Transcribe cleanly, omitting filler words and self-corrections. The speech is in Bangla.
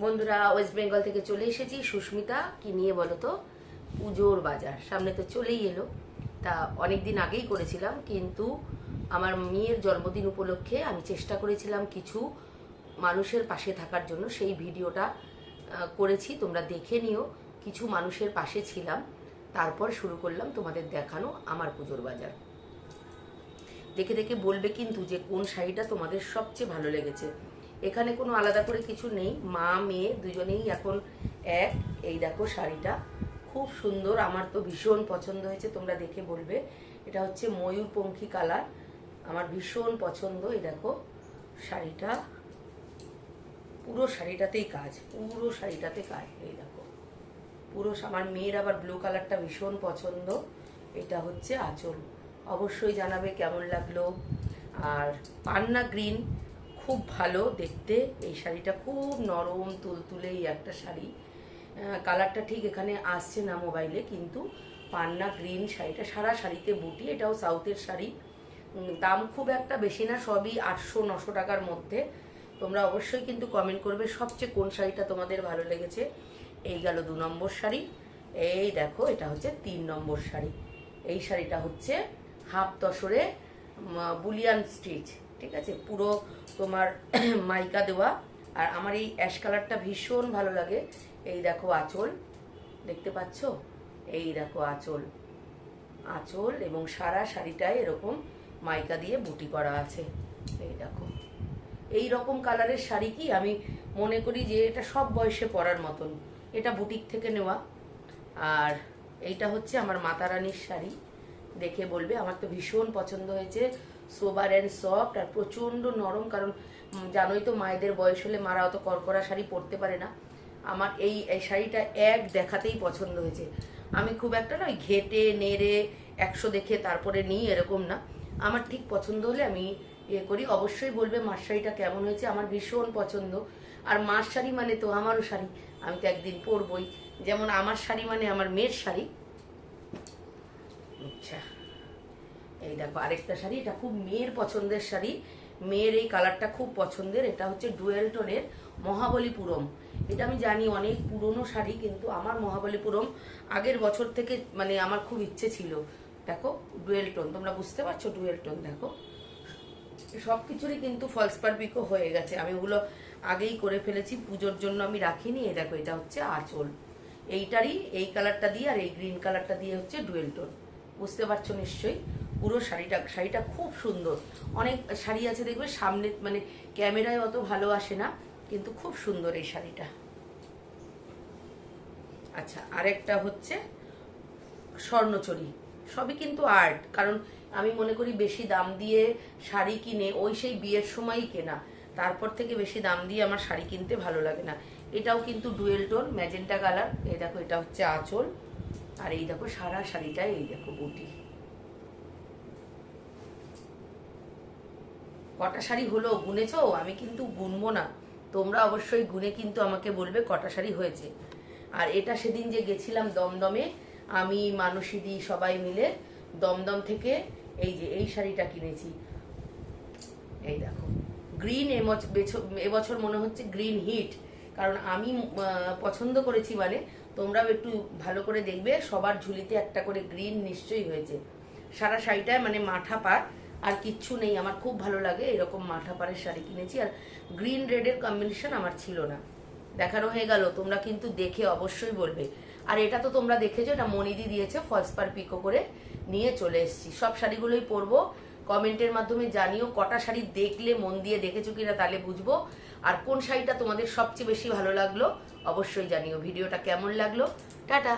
বন্ধুরা, ওয়েস্ট বেঙ্গল থেকে চলে এসেছি। সুস্মিতা কি নিয়ে বলো তো? পুজোর বাজার সামনে তো চলেই এলো। তা অনেক দিন আগেই করেছিলাম, কিন্তু আমার মেয়ের জন্মদিন উপলক্ষে আমি চেষ্টা করেছিলাম কিছু মানুষের পাশে থাকার জন্য। সেই ভিডিওটা করেছি, তোমরা দেখে নিও। কিছু মানুষের পাশে ছিলাম, তারপর শুরু করলাম তোমাদের দেখানো আমার পুজোর বাজার। দেখে দেখে বলবে কিন্তু যে কোন শাড়িটা তোমাদের সবচেয়ে ভালো লেগেছে। এখানে কোনো আলাদা করে কিছু নেই, মা মেয়ে দুজনেই এখন এক। এই দেখো শাড়িটা খুব সুন্দর, আমার তো ভীষণ পছন্দ হয়েছে, তোমরা দেখে বলবে। এটা হচ্ছে ময়ূরপঙ্খী কালার, আমার ভীষণ পছন্দ। এই দেখো শাড়িটা, পুরো শাড়িটাতেই কাজ, পুরো শাড়িটাতে কাজ। এই দেখো পুরো, আমার মেয়ের আবার ব্লু কালারটা ভীষণ পছন্দ। এটা হচ্ছে আঁচল, অবশ্যই জানাবে কেমন লাগলো। আর পান্না গ্রিন খুব ভালো দেখতে, এই শাড়িটা খুব নরম তুলতুলেই একটা শাড়ি। কালারটা ঠিক এখানে আসছে না মোবাইলে, কিন্তু পান্না গ্রিন শাড়িটা, সারা শাড়িতে বুটি। এটাও সাউথের শাড়ি, দাম খুব একটা বেশি না, সবই 800-900 টাকার মধ্যে। তোমরা অবশ্যই কিন্তু কমেন্ট করবে সবচেয়ে কোন শাড়িটা তোমাদের ভালো লেগেছে। এই গেল 2 নম্বর শাড়ি। এই দেখো এটা হচ্ছে 3 নম্বর শাড়ি। এই শাড়িটা হচ্ছে হাফ তসরে বুলিয়ান স্টিচ, ঠিক আছে, পুরো তোমার মাইকা দেওয়া। আর আমার এই অ্যাশ কালারটা ভীষণ ভালো লাগে। এই দেখো আঁচল, দেখতে পাচ্ছ? এই দেখো আঁচল, আঁচল এবং সারা শাড়িটায় এরকম মাইকা দিয়ে বুটি করা আছে। এই দেখো এই রকম কালারের শাড়ি কি আমি মনে করি যে এটা সব বয়সে পরার মতন। এটা বুটিক থেকে নেওয়া। আর এইটা হচ্ছে আমার মাতা রানীর শাড়ি, দেখে বলবে। আমার তো ভীষণ পছন্দ হয়েছে, সোবার অ্যান্ড সফট আর প্রচণ্ড নরম। কারণ জানোই তো মায়েদের বয়স হলে মারা অত কড়কড়া শাড়ি পরতে পারে না। আমার এই শাড়িটা এক দেখাতেই পছন্দ হয়েছে। আমি খুব একটা না ঘেটে নেড়ে 100 দেখে তারপরে নিই এরকম না, আমার ঠিক পছন্দ হলে আমি ইয়ে করি। অবশ্যই বলবে মার শাড়িটা কেমন হয়েছে, আমার ভীষণ পছন্দ। আর মার শাড়ি মানে তো আমারও শাড়ি, আমি তো একদিন পরবই। যেমন আমার শাড়ি মানে আমার মেয়ের শাড়ি। আচ্ছা, এই দেখো আরেকটা শাড়ি, এটা খুব মেয়ের পছন্দের শাড়ি, মেয়ের এই কালারটা খুব পছন্দের। এটা হচ্ছে ডুয়েল টোনের মহাবলীপুরম। এটা আমি জানি অনেক পুরনো শাড়ি, কিন্তু আমার মহাবলীপুরম আগের বছর থেকে মানে আমার খুব ইচ্ছে ছিল। দেখো ডুয়েল টোন, তোমরা বুঝতে পারছো? ডুয়েল টোন দেখো, সব কিছুরই কিন্তু ফলস পার পিকো হয়ে গেছে, আমি ওগুলো আগেই করে ফেলেছি, পুজোর জন্য আমি রাখিনি। এই দেখো এটা হচ্ছে আঁচল, এইটারই এই কালারটা দিয়ে আর এই গ্রিন কালারটা দিয়ে হচ্ছে ডুয়েল টোন, বুঝতে পারছো নিশ্চয়ই? পুরো শাড়িটা খুব সুন্দর। অনেক শাড়ি আছে দেখবে সামনে মানে ক্যামেরায় অত ভালো আসে না, কিন্তু খুব সুন্দর এই শাড়িটা। আচ্ছা, আরেকটা হচ্ছে স্বর্ণচরী। সবই কিন্তু আর্ট, কারণ আমি মনে করি বেশি দাম দিয়ে শাড়ি কিনে ওই সেই বিয়ের সময়ই কেনা, তারপর থেকে বেশি দাম দিয়ে আমার শাড়ি কিনতে ভালো লাগে না। এটাও কিন্তু ডুয়েল টোন ম্যাজেন্টা কালার। এই দেখো এটা হচ্ছে আঁচল, আর এই দেখো সারা শাড়িটায় এই দেখো বুটি। কটা শাড়ি হলো গুনেছো? আমি কিন্তু গুনবো না, তোমরা অবশ্যই গুনে কিন্তু আমাকে বলবে কটা শাড়ি হয়েছে। আর এটা সেদিন যে গেছিলাম দমদমে, আমি মানসীদি সবাই মিলে দমদম থেকে এই যে এই শাড়িটা কিনেছি। এই দেখো গ্রিন, এবছর মনে হচ্ছে গ্রিন হিট, কারণ আমি পছন্দ করেছি। মানে তোমরাও একটু ভালো করে দেখবে, সবার ঝুলিতে একটা করে গ্রিন নিশ্চয়ই হয়েছে। সারা শাড়িটায় মানে মাঠা পাড় আর কিচ্ছু নেই, আমার খুব ভালো লাগে এরকম মাঠা পাড়ের শাড়ি কিনেছি। আর গ্রিন রেডের কম্বিনেশন আমার ছিল না, দেখানো হয়ে গেল। তোমরা কিন্তু দেখে অবশ্যই বলবে। আর এটা তো তোমরা দেখেছো, এটা মনিদি দিয়েছে, ফলস পার পিকো করে নিয়ে চলে এসেছি। সব শাড়িগুলোই পরবো, কমেন্টের মাধ্যমে জানিও কটা শাড়ি দেখলে মন দিয়ে দেখেছো কিনা, তাহলে বুঝবো। আর কোন শাড়িটা তোমাদের সবচেয়ে বেশি ভালো লাগলো অবশ্যই জানিও। ভিডিওটা কেমন লাগলো, টাটা।